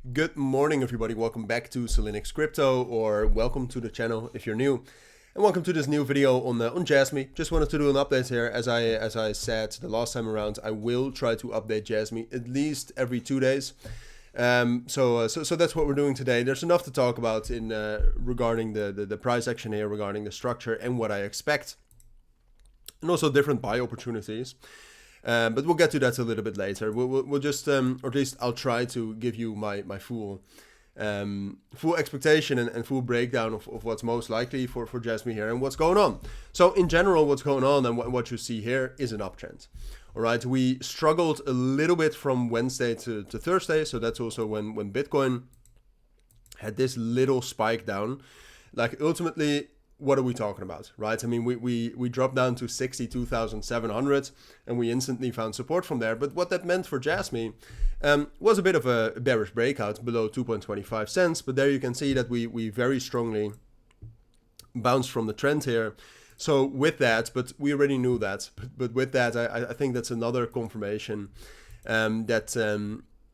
Good morning, everybody. Welcome back to Cilinix Crypto, or welcome to the channel if you're new, and welcome to this new video on Jasmy. Just wanted to do an update here. As I said the last time around, I will try to update Jasmy at least every 2 days. So that's what we're doing today. There's enough to talk about in regarding the price action here, regarding the structure and what I expect, and also different buy opportunities. But we'll get to that a little bit later. We'll just, or at least I'll try to give you my full expectation and full breakdown of what's most likely for Jasmy here and what's going on. So in general, what's going on and what you see here is an uptrend. All right, we struggled a little bit from Wednesday to Thursday. So that's also when Bitcoin had this little spike down. Like ultimately, what are we talking about, right? I mean, we dropped down to 62,700 and we instantly found support from there. But what that meant for Jasmy was a bit of a bearish breakout below 2.25 cents. But there you can see that we very strongly bounced from the trend here. So with that, but we already knew that. But with that, I think that's another confirmation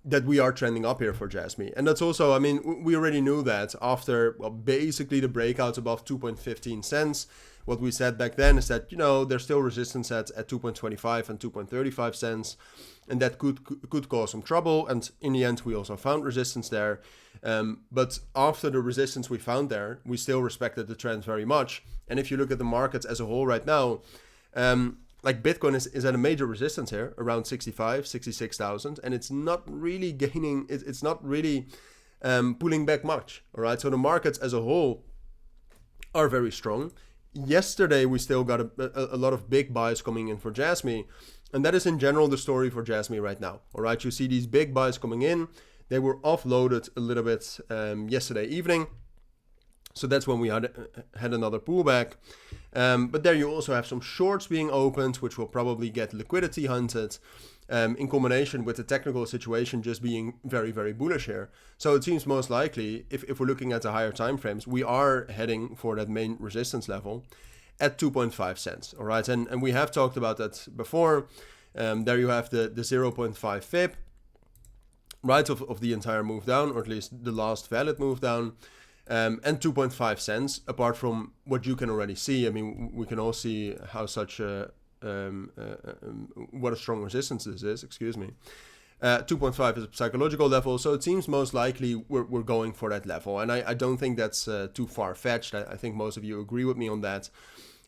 that we are trending up here for Jasmy. And that's also, I mean, we already knew that after, well, basically the breakouts above 2.15 cents. What we said back then is that, you know, there's still resistance at 2.25 and 2.35 cents. And that could cause some trouble. And in the end, we also found resistance there. But after the resistance we found there, we still respected the trend very much. And if you look at the markets as a whole right now, like Bitcoin is at a major resistance here, around 66,000, and it's not really gaining, it's not really pulling back much, all right? So the markets as a whole are very strong. Yesterday, we still got a lot of big buys coming in for Jasmy, and that is in general the story for Jasmy right now, all right? You see these big buys coming in. They were offloaded a little bit yesterday evening. So that's when we had another pullback. But there you also have some shorts being opened, which will probably get liquidity hunted in combination with the technical situation just being very, very bullish here. So it seems most likely, if we're looking at the higher time frames, we are heading for that main resistance level at 2.5 cents. All right. And we have talked about that before. There you have the 0.5 FIB, right, of the entire move down, or at least the last valid move down. And 2.5 cents, apart from what you can already see. I mean, we can all see how such what a strong resistance this is, excuse me. 2.5 is a psychological level, so it seems most likely we're going for that level. And I don't think that's too far-fetched. I think most of you agree with me on that.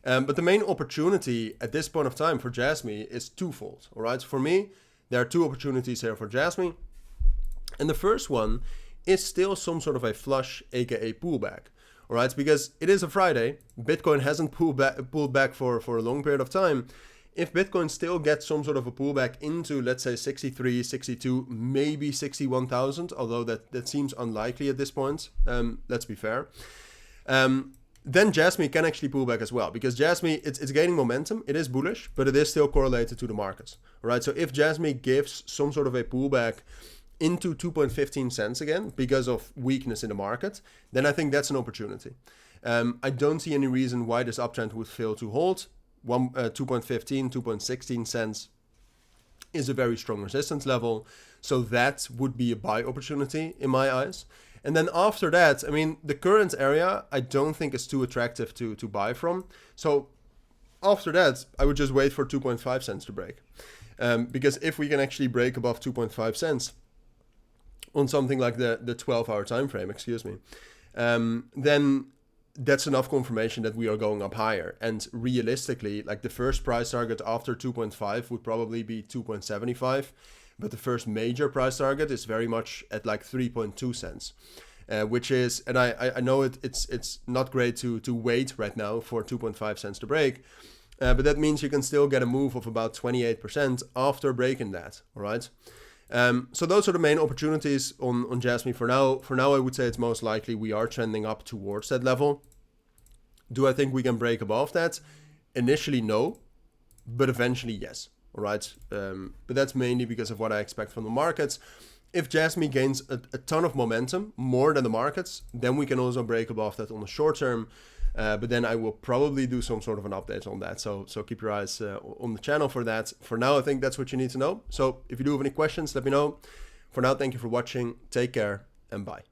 But the main opportunity at this point of time for Jasmy is twofold, all right? For me, there are two opportunities here for Jasmy. And the first one is still some sort of a flush, aka pullback, all right? Because it is a Friday, Bitcoin hasn't pulled back for a long period of time. If Bitcoin still gets some sort of a pullback into, let's say, 63, 62, maybe 61,000, although that seems unlikely at this point, let's be fair, then Jasmy can actually pull back as well, because Jasmy, it's gaining momentum, it is bullish, but it is still correlated to the markets, all right? So if Jasmy gives some sort of a pullback into 2.15 cents again because of weakness in the market, then I think that's an opportunity. I don't see any reason why this uptrend would fail to hold. 2.15, 2.16 cents is a very strong resistance level. So that would be a buy opportunity in my eyes. And then after that, I mean, the current area, I don't think is too attractive to buy from. So after that, I would just wait for 2.5 cents to break. Because if we can actually break above 2.5 cents, on something like the 12-hour time frame, excuse me, then that's enough confirmation that we are going up higher. And realistically, like the first price target after 2.5 would probably be 2.75, but the first major price target is very much at like 3.2 cents, which is, and I know it's not great to wait right now for 2.5 cents to break, but that means you can still get a move of about 28% after breaking that, all right? So those are the main opportunities on Jasmy for now. For now, I would say it's most likely we are trending up towards that level. Do I think we can break above that? Initially, no, but eventually, yes. All right. But that's mainly because of what I expect from the markets. If Jasmy gains a ton of momentum, more than the markets, then we can also break above that on the short term. But then I will probably do some sort of an update on that. So keep your eyes on the channel for that. For now, I think that's what you need to know. So if you do have any questions, let me know. For now, thank you for watching. Take care and bye.